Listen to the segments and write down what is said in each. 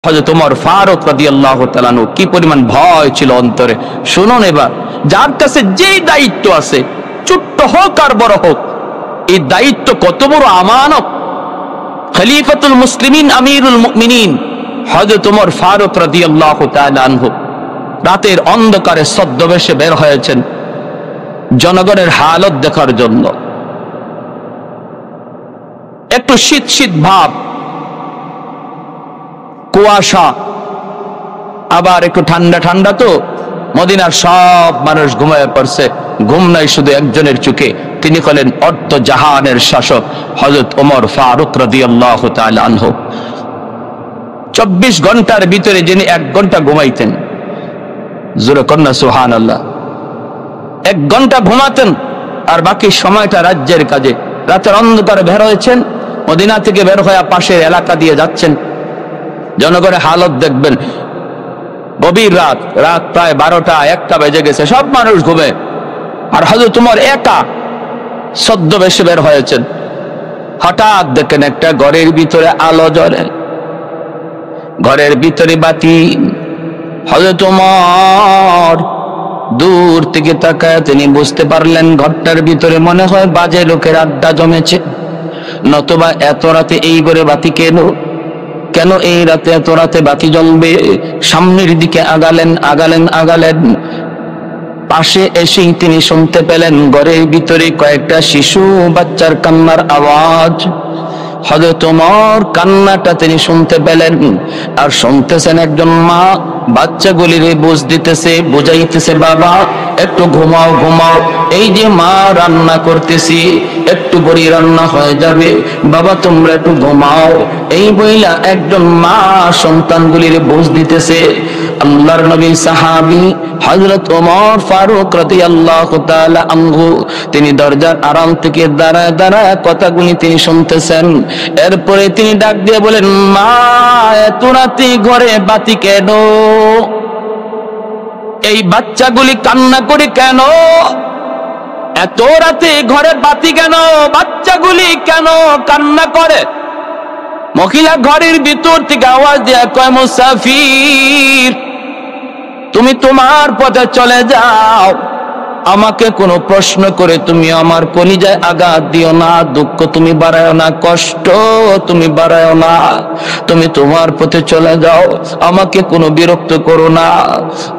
হযরত ওমর ফারুক রাদিয়াল্লাহু তাআলা আনহু কি পরিমাণ ভয় ছিল অন্তরে। শুনুন এবার, যার কাছে যেই দায়িত্ব আছে, ছোট্ট হোক আর বড় হোক, এই দায়িত্ব কত বড় আমানত। খলিফাতুল মুসলিমিন আমিরুল মুমিনিন হযরত ওমর ফারুক রাদিয়াল্লাহু তাআলা আনহু রাতের অন্ধকারে ছদ্মবেশে বের হয়েছেন জনগণের হালত দেখার জন্য। একটু শীত শীত ভাব, কুয়াশা, আবার একটু ঠান্ডা ঠান্ডা। তো মদিনার সব মানুষ ঘুমিয়ে পড়ছে, ঘুম নাই শুধু একজনের চোখে। তিনি হলেন অর্ধ জাহানের শাসক হযরত ওমর ফারুক রাদিয়াল্লাহু তাআলা আনহু। 24 ঘন্টার ভিতরে যিনি 1 ঘন্টা ঘুমাইতেন, জোরে কন্যা সুবহানাল্লাহ, 1 ঘন্টা ঘুমাতেন আর বাকি সময়টা রাজ্যের কাজে। রাতের অন্ধকারে বের হয়েছেন, মদিনা থেকে বের হয়ে পাশের এলাকা দিয়ে যাচ্ছেন। জনগণের হালত দেখবেন, গভীর রাত, রাত প্রায় 12টা 1টা বেজে গেছে, সব মানুষ ঘুমে, আর হযরত ওমর একা ছদ্মবেশে বের হয়েছেন। হঠাৎ দেখেন একটা ঘরের ভিতরে আলো জ্বলে, ঘরের ভিতরে বাতি। হযরত ওমর দূর থেকে তাকায় তিনি বুঝতে পারলেন ঘরটার ভিতরে মনে হয় বাজে লোকের আড্ডা জমেছে, নতুবা এত রাতে এই ঘরে বাতি কেন এই রাতে এত রাতে বাতি জ্বলবে? সামনের দিকে আগালেন। পাশে এসেই তিনি শুনতে পেলেন ঘরের ভিতরে কয়েকটা শিশু বাচ্চার কান্নার আওয়াজ। হযরত ওমর কান্নাটা তিনি শুনতে পেলেন, আর শুনতেছেন একজন মা বাচ্চাগুলিরে বুঝাইতেছে, বাবা একটু ঘুমাও, এই যে মা রান্না করতেছি, একটু পরে রান্না হয়ে যাবে, বাবা তোমরা একটু ঘুমাও। এই বইলা একজন মা সন্তানগুলিরে বুঝ দিতেছে। আল্লাহর নবী সাহাবী হযরত ওমর ফারুক রাদিয়াল্লাহু তাআলা আনহু তিনি দরজার আড়াল থেকে দাঁড়ায় কথাগুলি তিনি শুনতেছেন। এরপরে তিনি ডাক দিয়ে বলেন, মা এত রাতে ঘরে বাতি কেন? এই বাচ্চাগুলি কান্না করে কেন? এত রাতে ঘরে বাতি কেন? বাচ্চাগুলি কেন কান্না করে? মহিলা ঘরের ভিতর থেকে আওয়াজ দিয়ে কয়, মুসাফির তুমি তোমার পথে চলে যাও, আমাকে কোনো প্রশ্ন করে তুমি আমার কলিজায় আঘাত দিও না, দুঃখ তুমি বাড়ায়ও না, কষ্ট তুমি বাড়ায়ও না, তুমি তোমার পথে চলে যাও, আমাকে কোনো বিরক্ত করো না।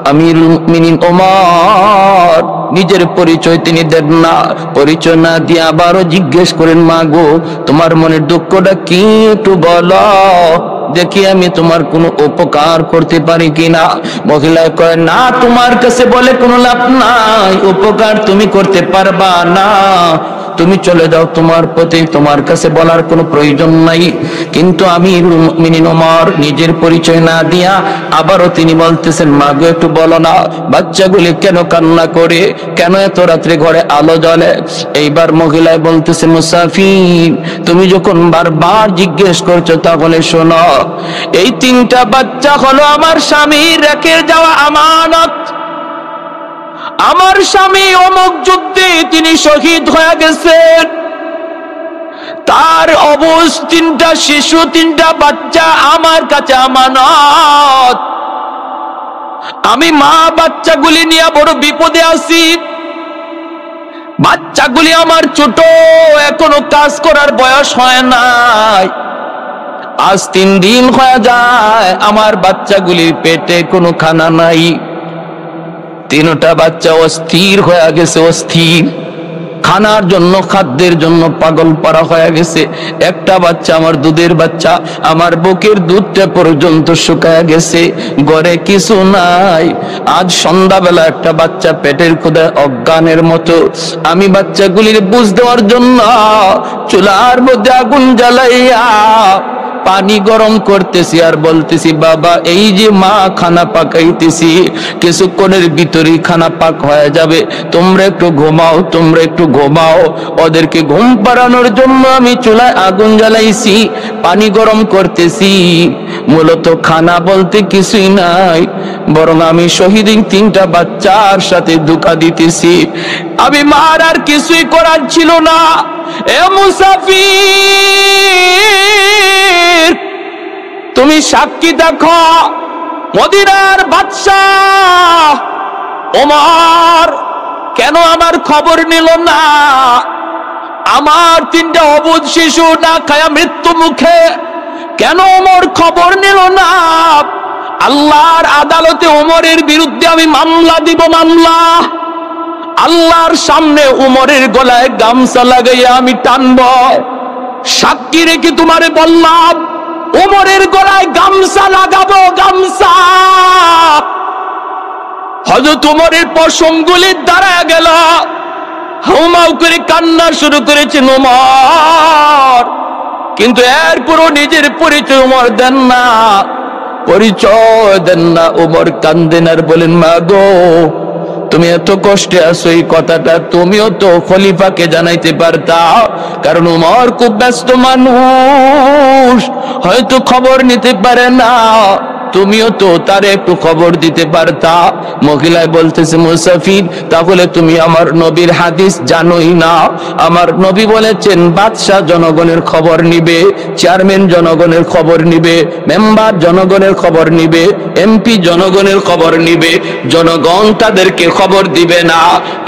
আমিরুল মুমিনিন ওমর নিজের পরিচয় তিনি দেন না, পরিচয় না দিয়ে আবারও জিজ্ঞেস করেন, মা গো তোমার মনের দুঃখটা কি একটু বলো দেখি, আমি তোমার কোনো উপকার করতে পারি কিনা। মহিলা কয়, না তোমার কাছে বলে কোনো লাভ নাই, উপকার তুমি করতে পারবা না, তুমি চলে যাও তোমার পথে, তোমার কাছে বলার কোনো প্রয়োজন নাই। কিন্তু আমিরুল মুমিনিন ওমর নিজের পরিচয় না দিয়া আবারও তিনি বলতেছেন, মা গো একটু বলো না বাচ্চাগুলি কেন কান্না করে, কেন এত রাত্রে ঘরে আলো জ্বলে? এইবার মহিলায় বলতেছে, মুসাফির তুমি যখন বারবার জিজ্ঞেস করছো তাহলে শোনো, এই 3টা বাচ্চা হলো আমার স্বামীর রেখে যাওয়া আমানত। আমার স্বামী অমুক যুদ্ধে তিনি শহীদ হয়ে গেছেন, তার অবশ 3টা শিশু 3টা বাচ্চা আমার কাছে আমানত। আমি মা বাচ্চাগুলি নিয়ে বড় বিপদে আছি, বাচ্চাগুলি আমার ছোট, এখনো কাজ করার বয়স হয় নাই। আজ 3 দিন হয়ে যায় আমার বাচ্চাগুলির পেটে কোনো খানা নাই। 3টা বাচ্চা অস্থির হয়ে গেছে, অস্থির, খানার জন্য খাদ্যের জন্য পাগল পারা হয়ে গেছে। একটা বাচ্চা আমার দুধের বাচ্চা, আমার বুকের দুধটা পর্যন্ত শুকায় গেছে, ঘরে কিছু নাই। আজ সন্ধ্যাবেলা একটা বাচ্চা পেটের ক্ষুধায় অজ্ঞানের মতো, আমি বাচ্চাগুলির বুঝ দেওয়ার জন্য চুলার মধ্যে আগুন জ্বালাইয়া পানি গরম করতেছি আর বলতেছি, বাবা এই যে মা খানা পাকাইতেছি, কিছুক্ষণের ভিতরেই খানা পাক হয়ে যাবে, তোমরা একটু ঘুমাও। ওদেরকে ঘুম পাড়ানোর জন্য আমি চুলায় আগুন জ্বালাইছি, পানি গরম করতেছি। মূলত খানা বলতে কিছুই নাই, বরং আমি শহীদ 3টা বাচ্চার সাথে ধোঁকা দিতেছি। আমি মার আর কিছুই করার ছিল না। এ মুসাফির তুমি সাক্ষী দেখো মদিনার বাদশাহ ওমর কেন আমার খবর নিল না? আমার তিনটা অবুঝ শিশু না খায়া মৃত্যু মুখে, কেন ওমর খবর নিল না? আল্লাহর আদালতে ওমরের বিরুদ্ধে আমি মামলা দিব, মামলা। আল্লাহর সামনে ওমরের গলায় গামছা লাগাইয়া আমি টানব। সাক্ষী রেখে তোমারে বললাম ওমরের গলায় গামছা লাগাবো, গামছা। হযরত ওমরের পশমগুলি দাঁড়ায় গেল, হাউমাউ করে কান্না শুরু করেছেন ওমর। কিন্তু এরপরও নিজের পরিচয় ওমর দেন না, পরিচয় দেন না। ওমর কান্দেন আর বলেন, মা গো, তুমি এত কষ্টে আছো, এই কথাটা তুমিও তো খলিফাকে জানাইতে পারতা। কারণ ওমর খুব ব্যস্ত মানুষ, হয়তো খবর নিতে পারে না, তুমিও তো তার একটু খবর দিতে পারতা। মহিলায় বলতেছে, মুসাফির, তাহলে তুমি আমার নবীর হাদিস জানোই না? আমার নবী বলেছেন বাদশাহ জনগণের খবর নিবে, চেয়ারম্যান জনগণের খবর নিবে, মেম্বার জনগণের খবর নিবে, এমপি জনগণের খবর নিবে, জনগণ তাদেরকে খবর দিবে না।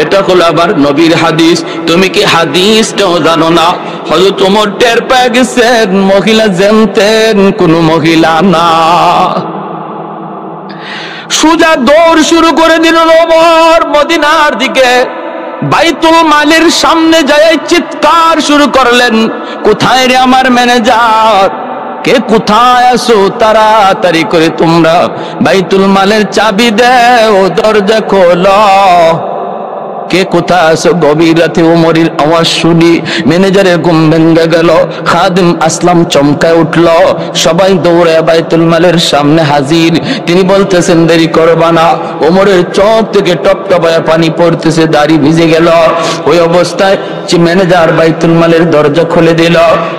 এটা হলো আবার নবীর হাদিস। তুমি কি হাদিসটাও জানো না? হযরত ওমর টের পেয়ে গেছেন মহিলা জানতেন কোন মহিলা না। সোজা দৌড় শুরু করে দিল ওমর মদিনার দিকে। বাইতুল মালের সামনে যায় চিৎকার শুরু করলেন, কোথায় রে আমার ম্যানেজার? কে কোথায় আছো? তাড়াতাড়ি করে তোমরা বাইতুল মালের চাবি দাও, দরজা খোলো। কে কোথায় আছো? গভীর রাতে ওমরের আওয়াজ শুনি ম্যানেজারের ঘুম ভেঙে গেল। খাদিম আসলাম চমকায় উঠল, সবাই দৌড়ে বাইতুল মালের সামনে হাজির। তিনি বলতেছেন, দেরি করবা না। ওমরের চোখ থেকে টপটপায়া পানি পড়তেছে, দাড়ি ভিজে গেল। ওই অবস্থায় ম্যানেজার বাইতুল মালের দরজা খুলে দিল।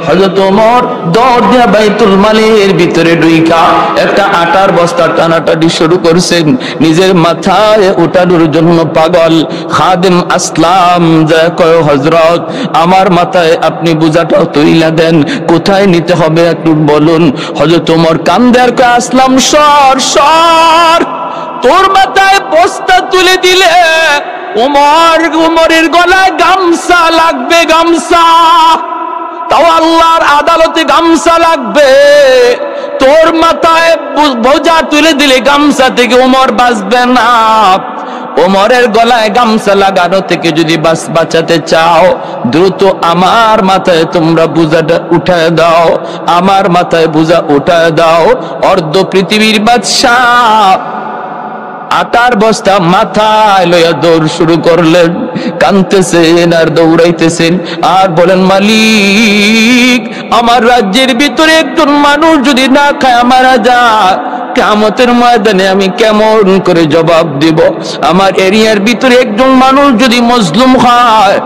হযরত ওমর দৌড় দিয়া বাইতুল মালের ভিতরে ঢুইকা একটা আটার বস্তা টানাটানি শুরু করছেন, নিজের মাথায় উঠানোর জন্য পাগল। খাদিম আসলাম যা কয়, হযরত, আমার মাথায় আপনি বোঝাটাও তুইলা দেন, কোথায় নিতে হবে একটু বলুন। হযরত ওমর কান্দে আর কয়, আসলাম সর সর, তোর মাথায় বস্তা তুলে দিলে ওমরের গলায় গামছা লাগবে, গামছা। তাও আল্লাহর আদালতে গামছা লাগবে। তোর মাথায় বোঝা তুলে দিলে গামছা থেকে ওমর বাঁচবে না। ওমরের গলায় গামছা লাগানো থেকে যদি বাঁচাতে চাও, দ্রুত আমার মাথায় তোমরা বোঝাটা উঠায় দাও, আমার মাথায় বোঝা উঠায় দাও। অর্ধ পৃথিবীর বাদশাহ আটার বস্তা মাথায় লইয়া দৌড় শুরু করলেন, কাঁদতেছেন আর দৌড়াইতেছেন আর বলেন, মালিক, আমার রাজ্যের ভিতরে একজন মানুষ যদি না খায় মারা যায়, কিয়ামতের ময়দানে আমি কেমন করে জবাব দিব? আমার এরিয়ার ভিতরে একজন মানুষ যদি মজলুম হয়,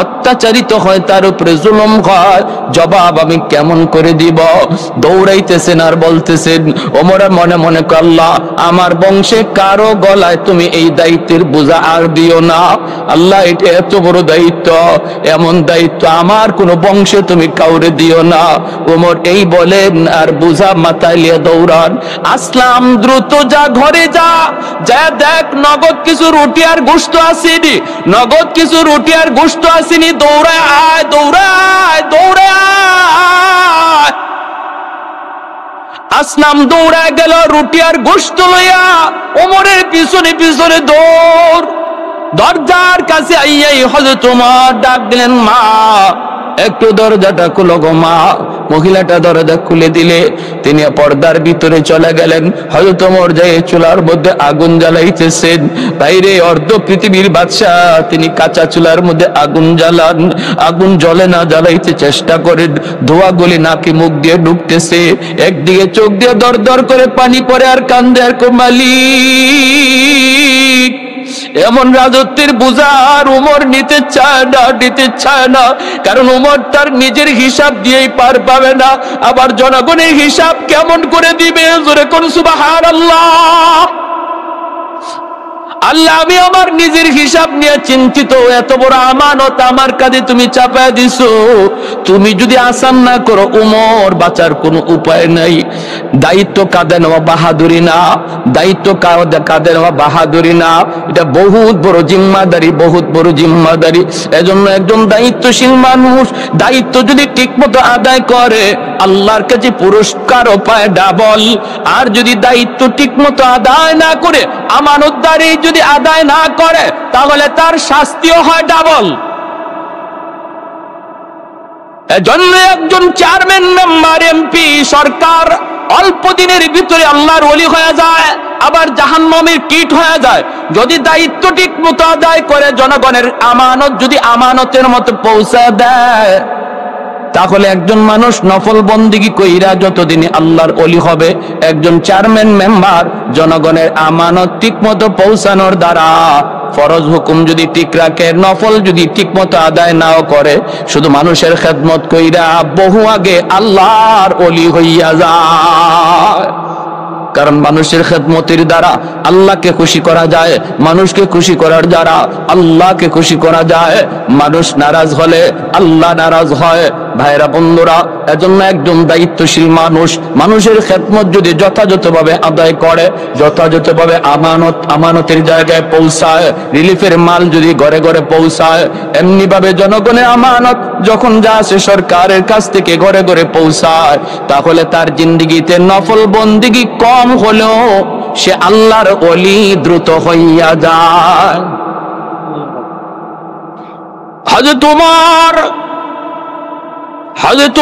অত্যাচারিত হয়, তার উপরে জুলুম হয়, জবাব আমি কেমন করে দিব? দৌড়াইতেছেন আর বলতেছেন। ওমর মনে মনে কয়, আল্লাহ, আমার বংশে কারো গলায় তুমি এই দায়িত্বের বোঝা আর দিও না। আল্লাহ, এটা এত বড় দায়িত্ব, এমন দায়িত্ব আমার কোন বংশে তুমি কাউরে দিও না। ওমর এই বলেন আর বোঝা মাথায় লিয়ে দৌড়ান। আসলাম, দ্রুত যা, ঘরে যা, যা দেখ নগদ কিছু রুটি আর গোশত আসেনি, নগদ কিছু রুটি আর গোশত আসেনি, দৌড়ায় আয়, দৌড়ায়, দৌড়ায়। আসলাম দৌড়ায় গেল রুটি আর গোশত লইয়া, ওমরের পিছনে পিছনে দৌড়। দরজার কাছে আইয়াই হযরত ওমর ডাক দিলেন, মা, একটু দরজাটা খুলো গো মা। মহিলাটা দরজা খুলে দিলে তিনি পর্দার ভিতরে চলে গেলেন। হযরত ওমর যায় চুলার মধ্যে আগুন জ্বালাইতেছেন। বাইরে অর্ধ পৃথিবীর বাদশা, তিনি কাঁচা চুলার মধ্যে আগুন জ্বালান। আগুন জ্বলে না, জ্বালাইতে চেষ্টা করেন, ধোঁয়াগুলি নাকি মুখ দিয়ে ঢুকতেছে। একদিকে চোখ দিয়ে দর দর করে পানি পড়ে আর কান্দে আর কয়, মালিক, এমন রাজত্বের বোঝা আর ওমর নিতে চায় না, নিতে চায় না। কারণ ওমর তার নিজের হিসাব দিয়েই পার পাবে না, আবার জনগণের হিসাব কেমন করে দিবে? জোরে কোন সুবহানাল্লাহ। আল্লাহ, আমি আমার নিজের হিসাব নিয়ে চিন্তিত। এত বড় আমানত আমার কাঁধে তুমি চাপায় দিছো, তুমি যদি আসান না করো উমর বাঁচার কোনো উপায় নাই। দায়িত্ব কাঁধে নেওয়া বাহাদুরি না, দায়িত্ব কাঁধে নেওয়া বাহাদুরি না, এটা বহুত বড় জিম্মাদারি, বহুত বড় জিম্মাদারি। এজন্য একজন দায়িত্বশীল মানুষ দায়িত্ব যদি ঠিকমতো আদায় করে আল্লাহর কাছে পুরস্কারও পায় ডাবল। আর যদি দায়িত্ব ঠিকমতো আদায় না করে, আমানতদারি যদি আদায় না করে, তাহলে তার শাস্তিও হয় ডাবল। এজন্য একজন চেয়ারম্যান, মেম্বার, এমপি, সরকার অল্প দিনের ভিতরে আল্লাহর ওলি হয়ে যায়, আবার জাহান্নামের কীট হয়ে যায়। যদি দায়িত্ব ঠিক মতো আদায় করে, জনগণের আমানত যদি আমানতের মতো পৌঁছে দেয়, তাহলে একজন মানুষ নফল বন্দেগী কইরা যতদিন আল্লাহর ওলি হবে, একজন চেয়ারম্যান, মেম্বার জনগণের আমানত ঠিক মতো পৌঁছানোর দ্বারা ফরজ হুকুম যদি ঠিক রাখে, নফল যদি ঠিক মতো আদায় নাও করে, শুধু মানুষের খেদমত কইরা বহু আগে আল্লাহর ওলি হইয়া যায়। কারণ মানুষের খেদমতের দ্বারা আল্লাহকে খুশি করা যায়, মানুষকে খুশি করার দ্বারা আল্লাহকে খুশি করা যায়। মানুষ নারাজ হলে আল্লাহ নারাজ হয়। ভাইরা বন্ধুরা, এজন্য একজন দায়িত্বশীল মানুষ মানুষের খেদমত যদি যথাযথভাবে আদায় করে, যথাযথভাবে আমানতের জায়গায় পৌঁছায়, রিলিফের মাল যদি ঘরে ঘরে পৌঁছায়, এমনি ভাবে জনগণের আমানত যখন যা আসে সরকারের কাছ থেকে ঘরে ঘরে পৌঁছায়, তাহলে তার জিন্দেগিতে নফল বন্দেগী কম হলেও সে আল্লাহর ওলি দ্রুত হইয়া যায়। হযরত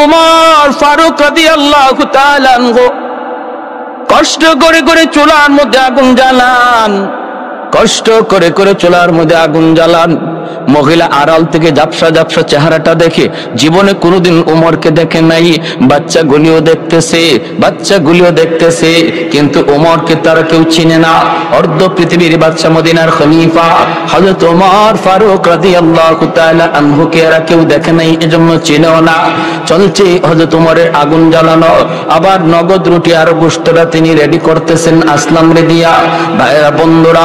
উমর ফারুক রাদিয়াল্লাহু তাআলা আনহু কষ্ট করে করে চুলার মধ্যে আগুন জ্বালান, কষ্ট করে করে চুলার মধ্যে আগুন জ্বালান। মহিলা আড়াল থেকে ঝাপসা ঝাপসা চেহারাটা দেখে জীবনে কোনোদিন উমরকে দেখে নাই। বাচ্চাগুলিও দেখতেছে, কিন্তু উমরকে তারা কেউ চিনে না। অর্ধ পৃথিবীর বাদশা, মদিনার খলিফা হযরত উমর ফারুক রাদিয়াল্লাহু তাআলা আনহুকে এরা কেউ দেখে নাই, এজন্য চিনেও না। চলছে হযরত উমরের আগুন জ্বালানো, আবার নগদ রুটি আর গোশতটা তিনি রেডি করতেছেন আসলাম রে দিয়া। ভাইরা বন্ধুরা,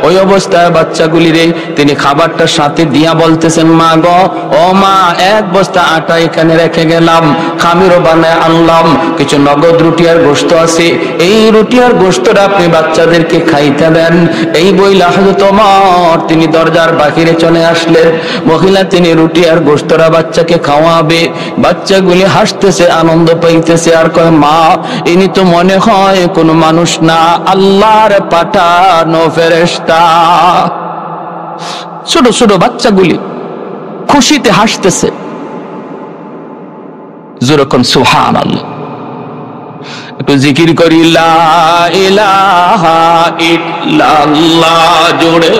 ওই অবস্থায় বাচ্চাগুলিরে তিনি খাবারটা সাথে দিয়া বলতেছেন, মা গো, ও মা, এক বস্তা আটা এখানে রেখে গেলাম, খামিরও বানায় আনলাম, কিছু নগদ রুটি আর গোশত আছে, এই রুটি আর গোশতটা আপনি বাচ্চাদেরকে খাইতে দেন। এই বইলা হযরত ওমর তিনি দরজার বাহিরে চলে আসলেন। মহিলা তিনি রুটি আর গোশতরা বাচ্চাকে খাওয়াবে। বাচ্চাগুলি হাসতেছে, আনন্দ পাইতেছে, আর কয়, মা, ইনি তো মনে হয় কোনো মানুষ না, আল্লাহর পাঠানো ফেরেশতা। ছোট ছোট বাচ্চাগুলি খুশিতে হাসতেছে। যেরকম সুবহানাল্লাহ, একটু জিকির করি, লা ইলাহা ইল্লাল্লাহ জোরে,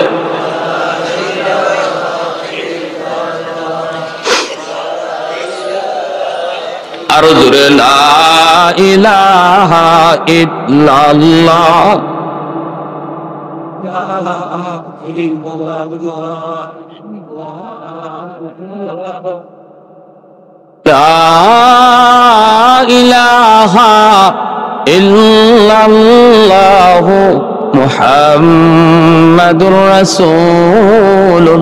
আরো জোরে, লা ইলাহা ইল্লাল্লাহ। লা ইলাহা ইল্লাল্লাহু মুহাম্মাদুর রাসূলুল্লাহ।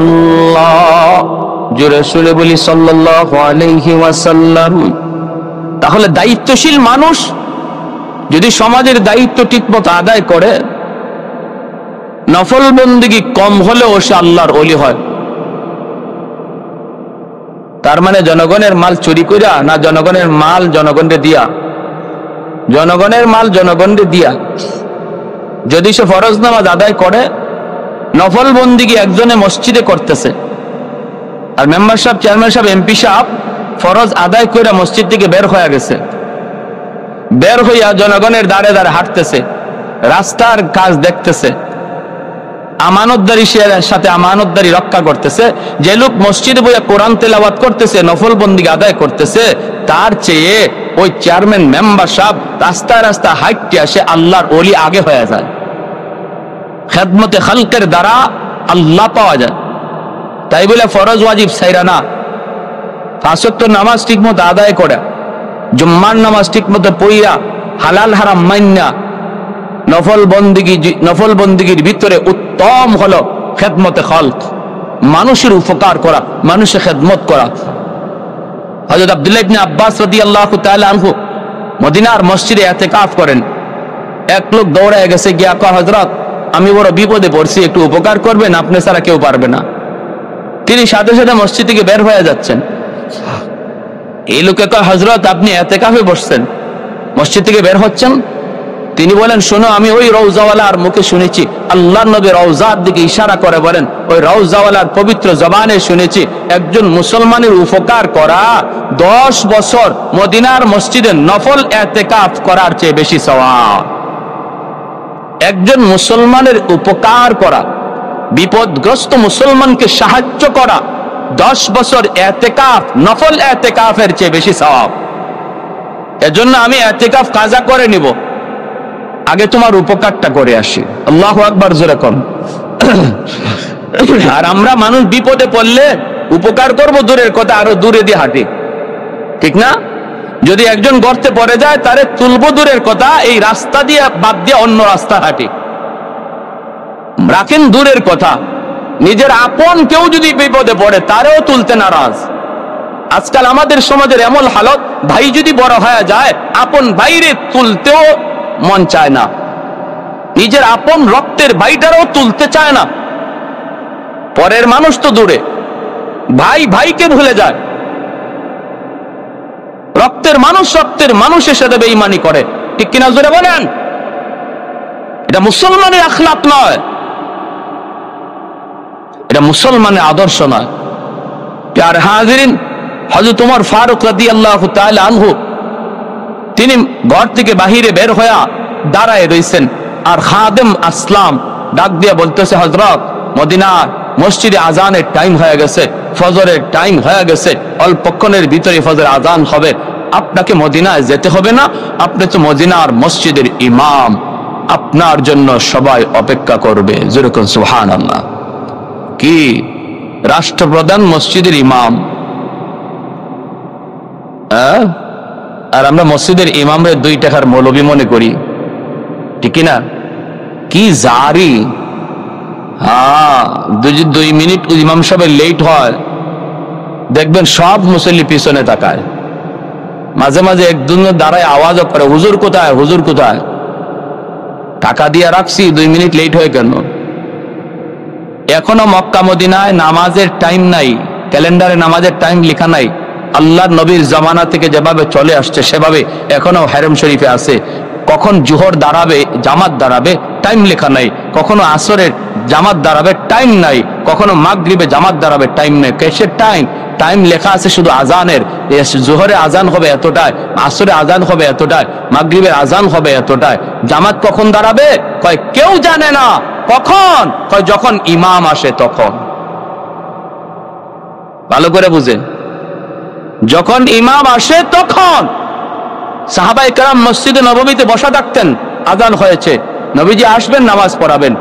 জোরে সুরে বলি সাল্লাল্লাহু আলাইহি ওয়াসাল্লাম। তাহলে দায়িত্বশীল মানুষ যদি সমাজের দায়িত্ব ঠিকমতো আদায় করে, নফল বন্দেগী কম হলেও সে আল্লাহর ওলি হয়। তার মানে জনগণের মাল চুরি কইরা না, জনগণের মাল জনগণকে দিয়া, জনগণের মাল জনগণকে দিয়া যদি সে ফরজ নামাজ আদায় করে, নফল বন্দেগী একজনে মসজিদে করতেছে, আর মেম্বার সাহেব, চেয়ারম্যান সাহেব, এমপি সাহেব ফরজ আদায় কইরা মসজিদ থেকে বের হয়ে গেছে, বের হইয়া জনগণের দাঁড়ে দাঁড়ে হাঁটতেছে, রাস্তার কাজ দেখতেছে, আমানতদারি সাথে আমানতদারি রক্ষা করতেছে। যে লোক মসজিদে বইয়া কোরআন তেলাওয়াত করতেছে, নফল বন্দেগী আদায় করতেছে, তার চেয়ে ওই চেয়ারম্যান, মেম্বার সাহেব রাস্তায় রাস্তায় হাঁটতে আসে আল্লাহর ওলি আগে হয়ে যায়। খেদমতে খালকের দ্বারা আল্লাহ পাওয়া যায়। তাই বলে ফরজ ওয়াজিব ছাইরা না, 5 ওয়াক্ত নামাজ ঠিক মতো আদায় করে, জুম্মার নামাজ ঠিক মতো পড়িয়া, হালাল হারাম মাইন্না নফল বন্দেগীর ভিতরে উত্তম হলো খেদমতে খালক, মানুষের উপকার করা, মানুষের খেদমত করা। হযরত আব্দুল্লাহ ইবনে আব্বাস রাদিয়াল্লাহু তাআলা আনহু মদিনার মসজিদে ইতিকাফ করেন। এক লোক দৌড়ায় গেছে, গিয়া কয়, হযরত আমি বড় বিপদে পড়ছি, একটু উপকার করবেন, আপনি ছাড়া কেউ পারবে না। তিনি সাথে সাথে মসজিদ থেকে বের হয়ে যাচ্ছেন। এই লোকে কয়, হযরত আপনি ইতিকাফে বসছেন, মসজিদ থেকে বের হচ্ছেন? তিনি বলেন, শোনো, আমি ওই রওজাওয়ালার মুখে শুনেছি, আল্লাহর নবী রওজার দিকে ইশারা করে বলেন, ওই রওজাওয়ালার পবিত্র জবানে শুনেছি, একজন মুসলমানের উপকার করা 10 বছর মদিনার মসজিদে নফল ইতিকাফ করার চেয়ে বেশি সওয়াব। একজন মুসলমানের উপকার করা, বিপদগ্রস্ত মুসলমানকে সাহায্য করা 10 বছর ইতিকাফ, নফল ইতিকাফের চেয়ে বেশি সওয়াব। এজন্য আমি ইতিকাফ কাজা করে নিব, আগে তোমার উপকারটা করে আসি। আল্লাহু আকবার, জোরে কর। আর আমরা মানুষ বিপদে পড়লে উপকার করব দূরের কথা, আরো দূরে দিয়ে হাঁটি, ঠিক না? যদি একজন গর্তে পড়ে যায়, তারে তুলবো দূরের কথা, এই রাস্তা দিয়ে বাদ দিয়ে অন্য রাস্তা হাঁটি। রাখেন দূরের কথা, নিজের আপন কেউ যদি বিপদে পড়ে তারেও তুলতে নারাজ। আজকাল আমাদের সমাজের এমন হালত, ভাই যদি বড় হয়ে যায়, আপন ভাইরে তুলতেও মন চায় না, নিজের আপন রক্তের ভাইটারও তুলতে চায় না। পরের মানুষ তো দূরে, ভাই ভাইকে ভুলে যায়। রক্তের মানুষের সাথে বেঈমানি করে, ঠিক কিনা জোরে বলেন? এটা মুসলমানের আখলাক নয়, এটা মুসলমানের আদর্শ নয়। প্যার হাজিরিন, হযরত ওমর ফারুক রাদিয়াল্লাহু তাআলা আনহু তিনি ঘর থেকে বাহিরে বের হয়ে দাঁড়ায় রইছেন, আর খাদেম আসলাম ডাক দিয়ে বলতেছে, হযরত মদিনার মসজিদে আজানের টাইম হয়ে গেছে, ফজরের টাইম হয়ে গেছে, অল্পক্ষণের ভিতরে ফজর আজান হবে, আপনাকে মদিনায় যেতে হবে না, আপনি তো মদিনার মসজিদের ইমাম, আপনার জন্য সবাই অপেক্ষা করবে। যেরকম সুবহানাল্লাহ। কি রাষ্ট্রপ্রধান মসজিদের ইমাম, আর আমরা মসজিদের ইমামরে 2 টাকার মৌলবি মনে করি, ঠিক না? কি জারি! হ্যাঁ, 2 মিনিট ইমাম সাহেবের লেট হয়, দেখবেন সব মুসল্লি পিছনে তাকায়, মাঝে মাঝে একজন দাঁড়ায় আওয়াজও করে, হুজুর কোথায়, হুজুর কোথায়? টাকা দিয়ে রাখছি, 2 মিনিট লেট হয় কেন? এখনো মক্কা মদিনায় নামাজের টাইম নাই, ক্যালেন্ডারে নামাজের টাইম লেখা নাই। আল্লাহর নবীর জামানা থেকে যেভাবে চলে আসছে সেভাবে এখনো হারম শরীফে আছে। কখন জোহর দাঁড়াবে, জামাত দাঁড়াবে, টাইম লেখা নাই। কখনো আসরের জামাত দাঁড়াবে, টাইম নাই। কখনো মাগরিবে জামাত দাঁড়াবে, টাইম নাই। কিসের টাইম? টাইম লেখা আছে শুধু আজানের, জোহরে আজান হবে এতটায়, আসরে আজান হবে এতটায়, মাগরিবের আজান হবে এতটায়। জামাত কখন দাঁড়াবে কয় কেউ জানে না। কখন কয় যখন ইমাম আসে তখন। ভালো করে বুঝেন, যখন ইমাম আসে তখন। সাহাবায়ে কেরাম মসজিদে নববীতে বসা থাকতেন, আজান হয়েছে, নবীজি আসবেন, নামাজ পড়াবেন।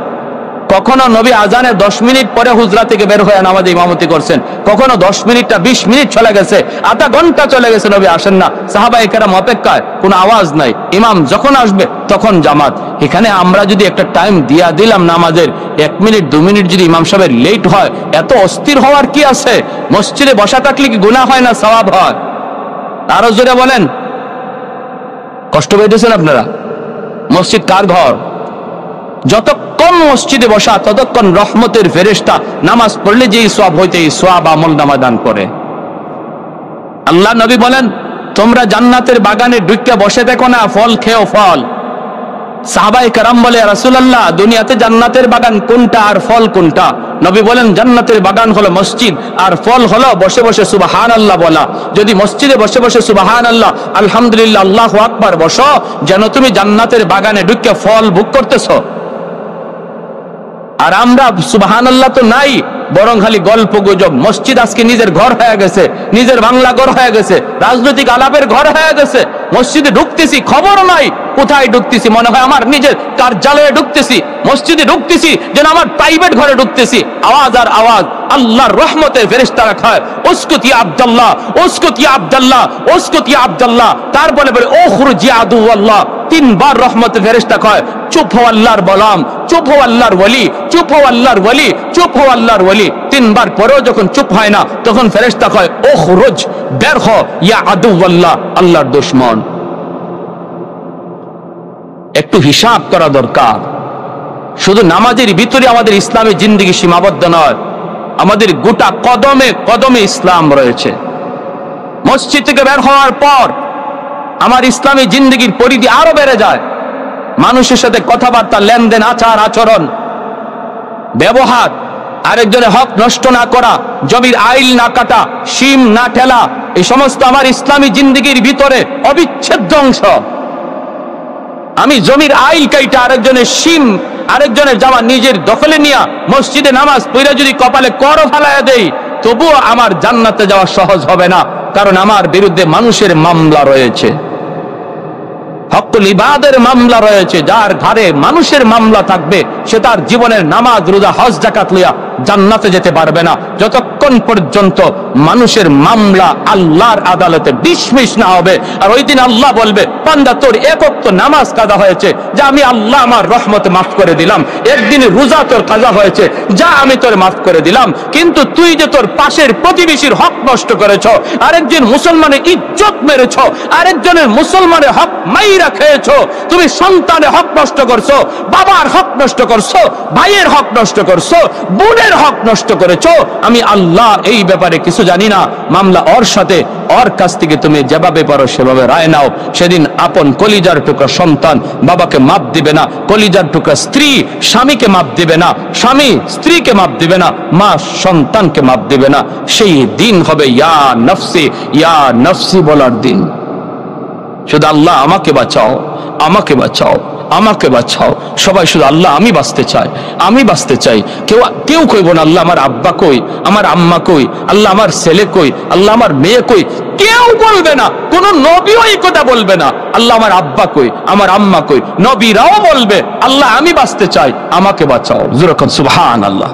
কখনো নবী আজানের 10 মিনিট পরে হুজরা থেকে বের হয়ে নামাজে ইমামতি করছেন, কখনো 10 মিনিটটা 20 মিনিট চলে গেছে, আধা ঘন্টা চলে গেছে, নবী আসেন না। সাহাবায়ে কেরাম অপেক্ষায়, কোনো আওয়াজ নাই। ইমাম যখন আসবে তখন জামাত। এখানে আমরা যদি একটা টাইম দিয়া দিলাম নামাজের, 1 মিনিট 2 মিনিট যদি ইমাম সাহেবের লেট হয়, এত অস্থির হওয়ার কি আছে? মসজিদে বসা থাকলে কি গুনাহ হয় না সওয়াব হয়? আরো জোরে বলেন। কষ্ট পেয়েছেন আপনারা? মসজিদ কার ঘর? যতক্ষণ মসজিদে বসা ততক্ষণ রহমতের ফেরেশতা নামাজ পড়লে যেই সওয়াব হইতে এই সওয়াব আমল নামা দান করে। আল্লাহ নবী বলেন, তোমরা জান্নাতের বাগানে ঢুকে বসে দেখো না, ফল খেও ফল। সাহাবায়ে কেরাম বলে, ইয়া রাসূলুল্লাহ, দুনিয়াতে জান্নাতের বাগান কোনটা আর ফল কোনটা? নবী বলেন, জান্নাতের বাগান হলো মসজিদ, আর ফল হলো বসে বসে সুবহানাল্লাহ বলা। যদি মসজিদে বসে বসে সুবহানাল্লাহ, আলহামদুলিল্লাহ, আল্লাহু আকবার বসো, যেন তুমি জান্নাতের বাগানে ঢুকে ফল ভোগ করতেছো। আর আমরা সুবহানাল্লাহ তো নাই, বরং খালি গল্প গুজব। মসজিদ আজকে নিজের ঘর হয়ে গেছে, নিজের বাংলা ঘর হয়ে গেছে, রাজনৈতিক আলাপের ঘর হয়ে গেছে। মসজিদে ঢুকতেছি, খবর নাই কোথায় ঢুকতেছি, মনে হয় আমার নিজের কার্যালয়ে ঢুকতেছি, মসজিদে ঢুকতেছি যেন আমার প্রাইভেট ঘরে ঢুকতেছি। আওয়াজ আর আওয়াজ, আল্লাহর রহমতের ফেরেশতারা খায়, উসকুত ইয়া আব্দুল্লাহ, উসকুত ইয়া আব্দুল্লাহ, উসকুত ইয়া আব্দুল্লাহ। তারপরে বলে উখরুজ ইয়া আদুওয়াল্লাহ। তিনবার রহমতের ফেরেশতা কয়, চুপ হও আল্লাহর গোলাম, চুপ হও আল্লাহর ওলি, চুপ হও আল্লাহর ওলি, চুপ হও আল্লাহর ওলি। তিনবার পরেও যখন চুপ হয় না, তখন ফেরেশতা কয়, উখরুজ, বের হ, ইয়া আদুওয়াল্লাহ, আল্লাহর দুশমন। একটু হিসাব করা দরকার। শুধু নামাজের ভিতরে আমাদের ইসলামী জিন্দেগি সীমাবদ্ধ নয়, আমাদের গোটা কদমে কদমে ইসলাম রয়েছে। মসজিদ থেকে বের হওয়ার পর আমার ইসলামী জিন্দেগির পরিধি আরো বেড়ে যায়। মানুষের সাথে কথাবার্তা, লেনদেন, আচার আচরণ, ব্যবহার, আরেকজনের হক নষ্ট না করা, জমির আইল না কাটা, সীম না ঠেলা, এই সমস্ত আমার ইসলামী জিন্দেগির ভিতরে অবিচ্ছেদ্য অংশ। আমি জমির আইল কাইটা আরেকজনের সীম, আরেকজনের জামা নিজের দখলে নিয়া মসজিদে নামাজ পড়া যদি কপালে কর ফালাইয়া দেই, তবুও আমার জান্নাতে যাওয়া সহজ হবে না, কারণ আমার বিরুদ্ধে মানুষের মামলা রয়েছে, হকুল ইবাদের মামলা রয়েছে। যার ঘরে মানুষের মামলা থাকবে, সে তার জীবনের নামাজ, রোজা, হজ, যাকাত লইয়া জান্নাতে যেতে পারবে না, যতক্ষণ পর্যন্ত মানুষের মামলা আল্লাহর আদালতে ডিসমিস না হবে। আর ওই দিন আল্লাহ বলবে, বান্দা তোর এক ওয়াক্ত নামাজ কাজা হয়েছে, যা আমি আল্লাহ আমার রহমতে মাফ করে দিলাম। একদিনের রোজা তোর কাজা হয়েছে, যা আমি তোর মাফ করে দিলাম। কিন্তু তুই যে তোর পাশের প্রতিবেশীর হক নষ্ট করেছ, আরেকজন মুসলমানের ইজ্জত মেরেছ, আরেকজনের মুসলমানের হক মাইরা খেয়েছ, তুমি সন্তানের হক নষ্ট করছো, বাবার হক নষ্ট করছো, ভাইয়ের হক নষ্ট করছো, বোনের হক নষ্ট করেছো, আমি আল্লাহ এই ব্যাপারে কিছু জানি না। মামলা ওর সাথে, ওর কাছ থেকে তুমি যেভাবে পারো সেভাবে রায় নাও। সেদিন আপন কলিজার টুকরা সন্তান বাবাকে মাপ দিবে না, কলিজার টুকরা স্ত্রী স্বামীকে মাপ দিবে না, স্বামী স্ত্রীকে মাপ দিবে না, মা সন্তানকে মাপ দিবে না। সেই দিন হবে ইয়া নফসি, ইয়া নফসি বলার দিন। শুধু আল্লাহ আমাকে বাঁচাও, আমাকে বাঁচাও, আমাকে বাঁচাও। সবাই শুধু আল্লাহ আমি বাঁচতে চাই, আমি বাঁচতে চাই। কেউ কইব না আল্লাহ আমার আব্বা কই, আমার আম্মা কই, আল্লাহ আমার ছেলে কই, আল্লাহ আমার মেয়ে কই। কেউ বলবে না, কোন নবীও এই কথা বলবে না, আল্লাহ আমার আব্বা কই, আমার আম্মা কই। নবীরাও বলবে আল্লাহ আমি বাঁচতে চাই, আমাকে বাঁচাও। যেরকম সুবহানাল্লাহ।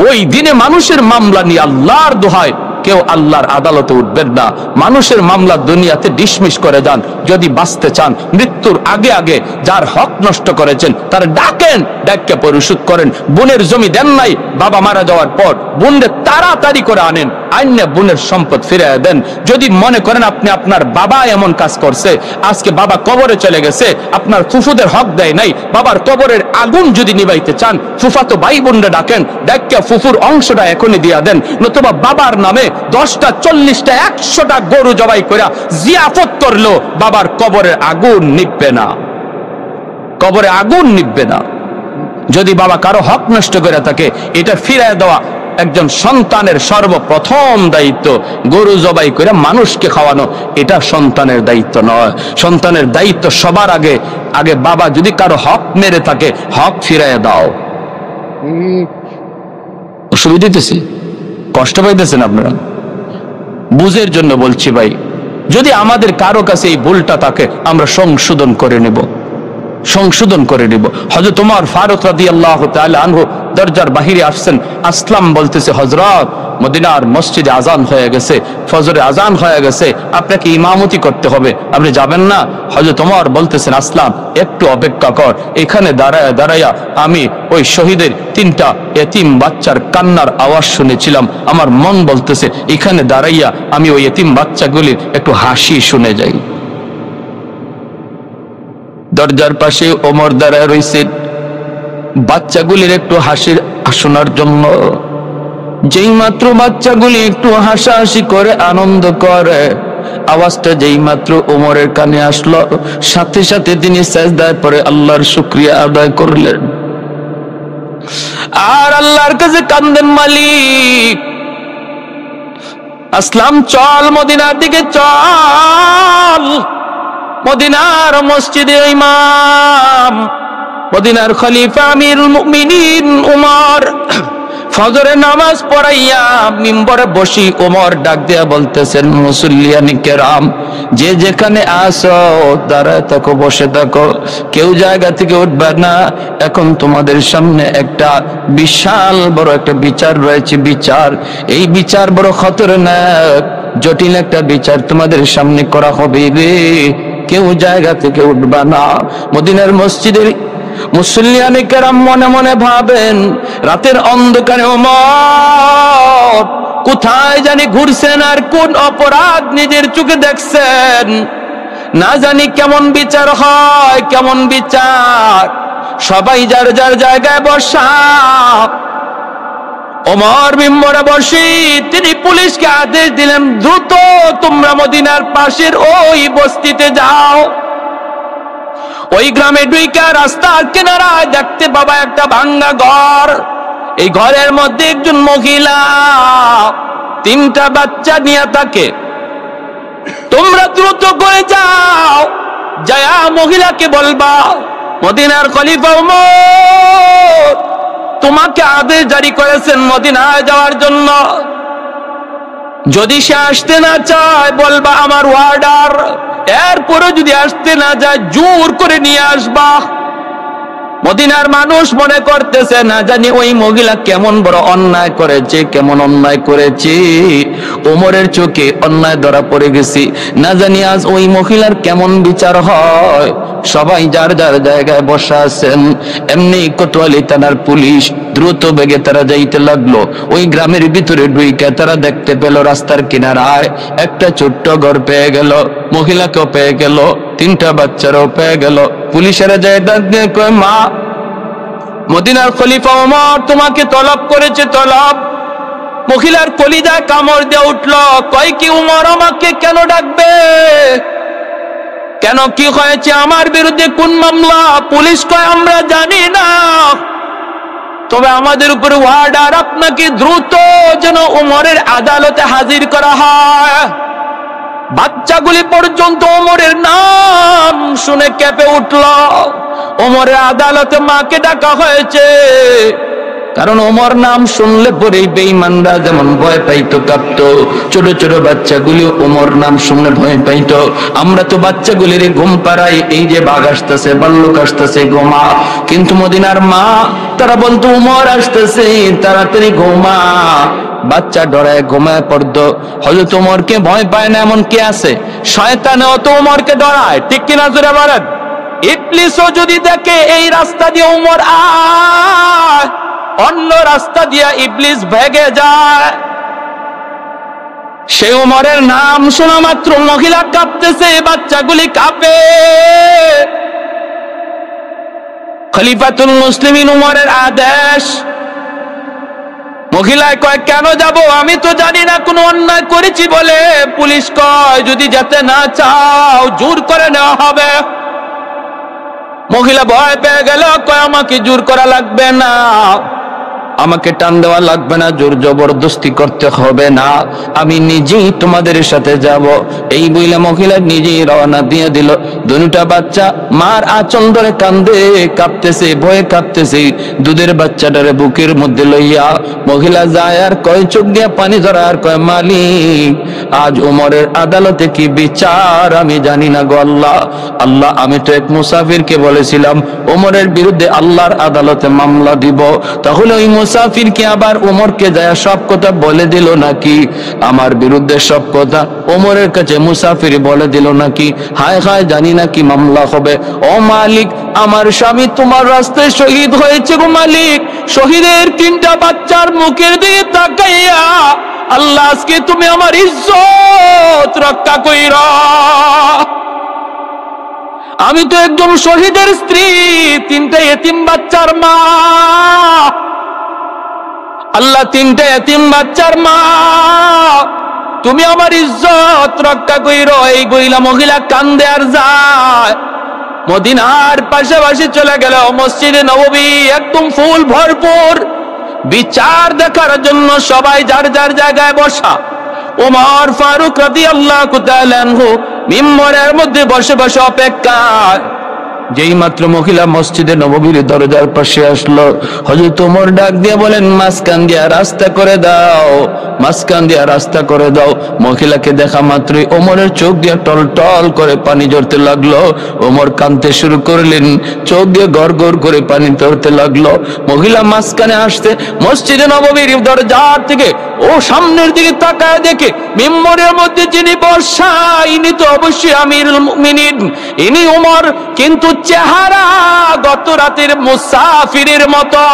ওই দিনে মানুষের মামলা নিয়ে আল্লাহর দোহায় কেউ আল্লাহর আদালতে উঠবেন না। মানুষের মামলা দুনিয়াতে ডিসমিস করে যান। যদি বাঁচতে চান, মৃত্যুর আগে আগে যার হক নষ্ট করেছেন তার ডাকেন, ডাককে পরিশোধ করেন। বোনের জমি দেন নাই, বাবা মারা যাওয়ার পর বোনদের তাড়াতাড়ি করে আনেন, আইনে বোনের সম্পদ ফিরিয়ে দেন। যদি মনে করেন আপনি আপনার বাবা এমন কাজ করছে, আজকে বাবা কবরে চলে গেছে, আপনার ফুফুদের হক দেয় নাই, বাবার কবরের আগুন যদি নিবাইতে চান, ফুফাতো ভাই বোনরা ডাকেন, ডাক্কা ফুফুর অংশটা এখনই দিয়া দেন। নতুবা বাবার নামে 10টা 40টা 100টা গরু জবাই করে জিয়াফত করলো, বাবার কবরের আগুন নিববে না, কবরে আগুন নিববে না। যদি বাবা কারো হক নষ্ট করে থাকে, এটা ফিরিয়ে দেওয়া একজন সন্তানের সর্বপ্রথম দায়িত্ব। গরু জবাই করে মানুষকে খাওয়ানো এটা সন্তানের দায়িত্ব নয়। সন্তানের দায়িত্ব সবার আগে আগে বাবা যদি কারো হক মেরে থাকে, হক ফিরিয়ে দাও। অসুবিধা দিতেছি, কষ্ট পাইতেছেন আপনারা? বুঝের জন্য বলছি ভাই, যদি আমাদের কারো কাছে এই ভুলটা থাকে, আমরা সংশোধন করে নেব, সংশোধন করে নিব। হযরত ওমর ফারুক রাদিয়াল্লাহু তাআলা আনহু দরজার বাহিরে আসছেন, আসলাম বলতেছে, হযরত মদিনার মসজিদে আজান হয়ে গেছে, ফজরে আজান হয়ে গেছে, আপনাকে ইমামতি করতে হবে, আপনি যাবেন না? হযরত ওমর বলতেছেন, আসলাম একটু অপেক্ষা কর, এখানে দাঁড়ায়া দাঁড়ায়া আমি ওই শহীদের 3টা এতিম বাচ্চার কান্নার আওয়াজ শুনেছিলাম। আমার মন বলতেছে এখানে দাঁড়াইয়া আমি ওই এতিম বাচ্চাগুলির একটু হাসি শুনে যাই। দরজার পাশে ওমর দাঁড়ায় রয়েছেন, বাচ্চাগুলির একটু হাসির শোনার জন্য। যেই মাত্র বাচ্চাগুলি একটু হাসাহাসি করে, আনন্দ করে, আওয়াজটা যেই মাত্র ওমরের কানে আসলো, সাথে সাথে তিনি সাজদায় পড়ে আল্লাহর শুকরিয়া আদায় করলেন আর আল্লাহর কাছে কান্দেন, মালিক আসলাম চল, মদিনার দিকে চল। মদিনার মসজিদে ইমাম, মদিনার খলিফা আমিরুল মুমিনিন ওমর ফজরের নামাজ পড়াইয়া মিম্বরে বসি ওমর ডাক দিয়া বলতেছেন, মুসল্লিয়ানি কেরাম, যে যেখানে আসো দাঁড়ায় থাকো, বসে থাকো, কেউ জায়গা থেকে উঠবে না। এখন তোমাদের সামনে একটা বিশাল বড় একটা বিচার রয়েছে। বিচার, এই বিচার বড় খতরনাক, জটিল একটা বিচার তোমাদের সামনে করা হবে রে, কেউ জায়গা থেকে উঠবে না। মদিনার মসজিদের মুসল্লিয়ানে কেরাম মনে মনে ভাবেন, রাতের অন্ধকারে ওমর কোথায় জানি ঘুরছেন, আর কোন অপরাধ নিজের চোখে দেখছেন, না জানি কেমন বিচার হয়, কেমন বিচার। সবাই যার যার জায়গায় বসা। ওমর মিম্বরে বসি তিনি পুলিশকে আদেশ দিলেন, দ্রুত তোমরা মদিনার পাশের ওই বস্তিতে যাও। ওই গ্রামে ঢুইকা রাস্তার কিনারায় দেখতে বাবা একটা ভাঙ্গা ঘর। এই ঘরের মধ্যে একজন মহিলা 3টা বাচ্চা নিয়ে থাকে। তোমরা দ্রুত করে যাও, যায়া মহিলাকে বলবা মদিনার খলিফা ওমর তোমাকে আদেশ জারি করেছেন মদিনায় যাওয়ার জন্য। যদি সে আসতে না চায় বলবা আমার ওয়ার্ডার, এরপরে যদি আসতে না যায় জোর করে নিয়ে আসবা। মদিনার মানুষ মনে করতেছে না জানি ওই মহিলা কেমন বড় অন্যায় করেছে, কেমন অন্যায় করেছে, ওমরের চোখে অন্যায় ধরা পড়ে গেছি, না জানি আজ ওই মহিলার কেমন বিচার হয়। সবাই যার যার জায়গায় বসা আছেন। এমনি কোতোয়ালি থানার পুলিশ দ্রুত বেগে তারা যাইতে লাগলো। ওই গ্রামের ভিতরে ঢুইকা তারা দেখতে পেল রাস্তার কিনারায় একটা ছোট্ট ঘর পেয়ে গেল, মহিলাকেও পেয়ে গেল, 3টা বাচ্চারাও পেয়ে গেল। পুলিশেরা যায় ডাক দিয়ে কয়, মা, মদিনার খলিফা ওমর তোমাকে তলব করেছে, তলব। মহিলার কলিজায় কামড় দিয়ে উঠল, কয় কি ওমর আমাকে কেন ডাকবে, কেন, কি হয়েছে, আমার বিরুদ্ধে কোন মামলা? পুলিশ কয় আমরা জানি না, তবে আমাদের উপরে ওয়ার্ডার, আপনাকে দ্রুত যেন ওমরের আদালতে হাজির করা হয়। বাচ্চাগুলি পর্যন্ত ওমরের নাম শুনে কেঁপে উঠল। ওমরের আদালতে মাকে ডাকা হয়েছে, কারণ ওমর নাম শুনলে পরেই বেঈমানরা যেমন ভয় পাইতো, কাঁপতো, ছোট ছোট বাচ্চাগুলি ওমর নাম শুনলে ভয় পাইতো। আমরা তো বাচ্চাগুলির ঘুম পাড়াই, এই যে বাঘ আসতেছে, ভাল্লুক আসতেছে, ঘুমা। কিন্তু মদিনার মা তারা বলতো ওমর আসতেছে, তাড়াতাড়ি ঘুমা। বাচ্চা ডরায় ঘুমায় পড়তো। হযরত ওমরকে ভয় পায় না এমন কে আছে? শয়তানেও তো ওমরকে ডরায়, ঠিক কিনা জোরে বলেন? ইবলিসও যদি দেখে এই রাস্তা দিয়ে ওমর আয়, অন্য রাস্তা দিয়ে ইবলিস ভেগে যায়। সে ওমরের নাম শোনা মাত্র মহিলা কাঁপতেছে, বাচ্চাগুলি কাঁপে। খলিফাতুল মুসলিমিন ওমরের আদেশ। মহিলায় কয়, কেন যাব? আমি তো জানি না কোনো অন্যায় করেছি বলে। পুলিশ কয়, যদি যেতে না চাও জোর করে নেওয়া হবে। মহিলা ভয় পেয়ে গেল, কয় আমাকে জোর করা লাগবে না, আমাকে টান দেওয়া লাগবে না, জোর জবরদস্তি করতে হবে না, আমি নিজেই তোমাদের সাথে যাব। এই বইলা মহিলা নিজেই রওনা দিয়ে দিল। 2টা বাচ্চা মার আঁচল ধরে কান্দে, কাঁপতেছে, ভয়ে কাঁপতেছে। দুধের বাচ্চাটারে বুকের মধ্যে লইয়া মহিলা যায় আর কয়, চোখ দিয়ে পানি ধরা, আর কয়, মালিক, আজ ওমরের আদালতে কি বিচার আমি জানি না গো আল্লাহ। আল্লাহ, আমি তো এক মুসাফিরকে বলেছিলাম ওমরের বিরুদ্ধে আল্লাহর আদালতে মামলা দিব, তাহলে ওই মুসাফির কি আবার ওমরকে যায় সব কথা বলে দিল নাকি? আমার বিরুদ্ধে সব কথা ওমরের কাছে মুসাফির বলে দিল নাকি? হায় হায়, জানি না কি মামলা হবে। ও মালিক, আমার স্বামী তোমার রাস্তায় শহীদ হয়েছে গো মালিক। শহীদের 3টা বাচ্চার মুখের দিকে তাকাইয়া আল্লাহ, আজকে তুমি আমার ইজ্জত রক্ষা কইরা। আমি তো একজন শহীদের স্ত্রী, 3টা এতিম বাচ্চার মা। আল্লাহ, 3টা এতিম বাচ্চার মা, তুমি আমার ইজ্জত রক্ষা কইরো। এই গইলা মহিলা কান্দে আর যায়। মদিনার পাশাপাশি চলে গেল মসজিদে নববী, একদম ফুল ভরপুর। বিচার দেখার জন্য সবাই যার যার জায়গায় বসা। ওমর ফারুক রাদিয়াল্লাহু তাআলা আনহু মিম্বরের মধ্যে বসে বসে অপেক্ষা। যেই মাত্র মহিলা মসজিদে নববীর দরজার পাশে আসলো, হযরত ওমর ডাক দিয়ে বলেন, মাঝখান দিয়া রাস্তা করে দাও, মাঝখান দিয়া রাস্তা করে দাও। মহিলাকে দেখা মাত্রই ওমরের চোখ দিয়ে টলটল করে পানি ঝরতে লাগলো। ওমর কাঁদতে শুরু করলেন, চোখ দিয়ে গড় গড় করে পানি ঝরতে লাগলো। মহিলা মাঝখানে আসতে মসজিদে নববীর দরজার থেকে ও সামনের দিকে তাকায় দেখে মিম্বরের মধ্যে যিনি বসা, ইনি তো অবশ্যই আমিরুল মুমিনিন, ইনি ওমর, কিন্তু চেহারা গত রাতের মুসাফিরের মতো।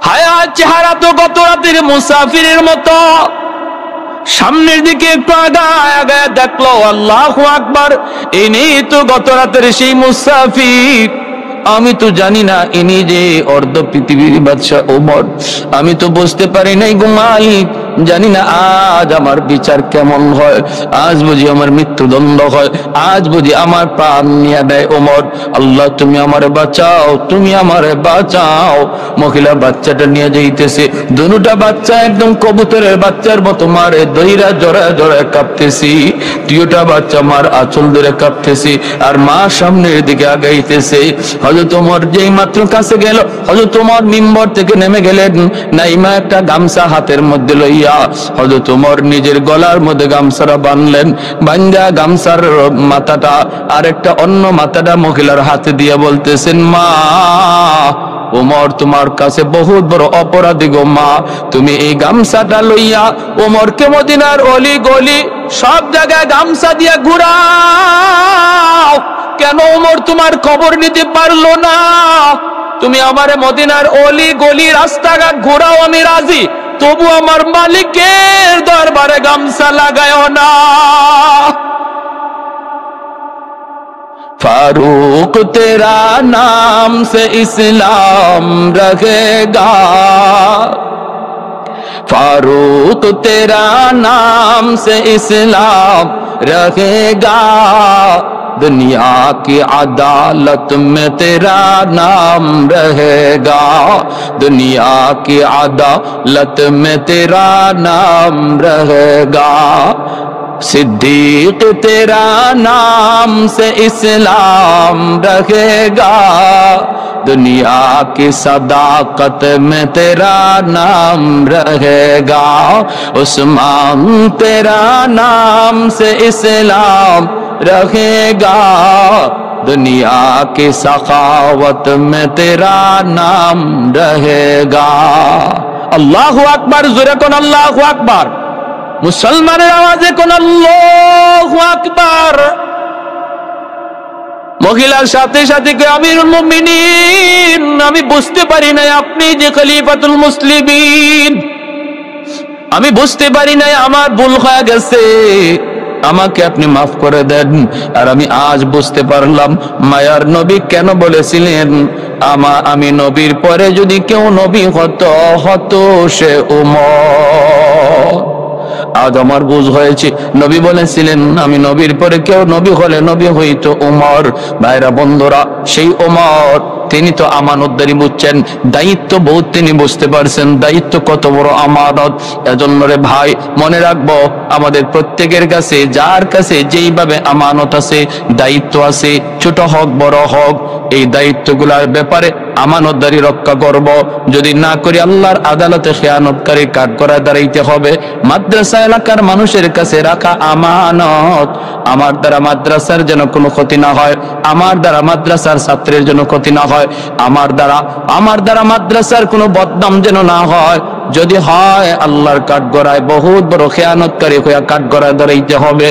হায়া, চেহারা তো গত রাতের মুসাফিরের মতো। সামনের দিকে একটু আগায় আগায় দেখলো, আল্লাহু আকবার, ইনি তো গত রাতের সেই মুসাফির। আমি তো জানি না ইনি যে অর্ধ পৃথিবীর বাদশা ওমর। আমি তো বুঝতে পারি নাই গো মালিক, জানি না আজ আমার বিচার কেমন হয়, আজ বুঝি আমার মৃত্যুদণ্ড হয়, আজ বুঝি আমার প্রাণ নিয়ে দেয় ওমর। আল্লাহ তুমি আমারে বাঁচাও, তুমি আমারে বাঁচাও। মহিলা বাচ্চাটা নিয়ে যাইতেছে, দুটা বাচ্চা একদম কবুতরের বাচ্চার মতো মারে দইরা জড়ায় জড়ায় কাঁপতেছি। দুটা বাচ্চা মার আঁচল ধরে কাঁপতেছি, আর মা সামনের দিকে আগাইতেছে। হযরত ওমর যেই মাত্র কাছে গেল, হযরত ওমর মিম্বর থেকে নেমে গেলেন। নাইমা একটা গামছা হাতের মধ্যে লইয়া হযরত ওমর নিজের গলার মধ্যে গামছাটা বাঁধলেন। বান্ধা গামছার মাথাটা আর একটা অন্য মাথাটা মহিলার হাতে দিয়ে বলতেছেন, মা, ওমর তোমার কাছে বহুত বড় অপরাধী গো মা, তুমি এই গামছাটা লইয়া ওমরকে মদিনার অলি গলি সব জায়গায় গামছা দিয়ে ঘুরাও। কেন ওমর তোমার খবর নিতে পারলো না? তুমি আমারে মদিনার অলি গলি রাস্তাঘাট ঘোরাও, আমি রাজি, তবু আমার মালিকের দরবারে গামছা লাগায়ও না। फारूक तेरा नाम से इस्लाम रहेगा, फारूक तेरा नाम से इस्लाम रहेगा, दुनिया की अदालत में तेरा नाम रहेगा, दुनिया की अदालत में तेरा नाम रहेगा, सिद्दीक तेरा नाम से इस्लाम रहेगा, दुनिया की सदाकत में तेरा नाम रहेगा, उस्मान तेरा नाम से इस्लाम रहेगा, दुनिया की सखावत में तेरा नाम रहेगा। अल्लाहु अकबर, जोरे कोन अल्लाहु अकबर, मुसलमाনের আওয়াজে কোন আল্লাহু আকবার। মহিলার সাথে সাথে আমিরুল মুমিনিন, আমি বুঝতে পারি নাই আপনি যে খলিফাতুল মুসলিমিন, আমি বুঝতে পারি নাই, আমার ভুল হয়ে গেছে, আমাকে আপনি মাফ করে দেন। আর আমি আজ বুঝতে পারলাম মায়ার নবী কেন বলেছিলেন আমি নবীর পরে যদি কেউ নবী হতো সে ওমর। আজ আমার বুঝ হয়েছে, নবী বলেছিলেন আমি নবীর পরে কেউ নবী হলে নবী হইতো ওমর। ভাইরা বন্ধুরা, সেই ওমর তিনি তো আমানতদারি বুঝছেন, দায়িত্ব বহুত তিনি বুঝতে পারছেন, দায়িত্ব কত বড় আমানত। এজন্য রে ভাই, মনে রাখবো আমাদের প্রত্যেকের কাছে যার কাছে যেইভাবে আমানত আছে, দায়িত্ব আছে, ছোট হোক বড় হোক, এই দায়িত্বগুলোর ব্যাপারে আমানতদারি রক্ষা করব। যদি না করি আল্লাহর আদালতে খেয়ানতকারী কাঠ করা দাঁড়াইতে হবে। মাদ্রাসা এলাকার মানুষের কাছে রাখা আমানত, আমার দ্বারা মাদ্রাসার যেন কোনো ক্ষতি না হয়, আমার দ্বারা মাদ্রাসার ছাত্রের যেন ক্ষতি না হয়, আমার দ্বারা মাদ্রাসার কোনো বদনাম যেন না হয়। যদি হয় আল্লাহর কাঠ গড়ায় বহুত বড় খেয়ানতকারী হইয়া কাঠ গড়ায় দাঁড়াইতে হবে।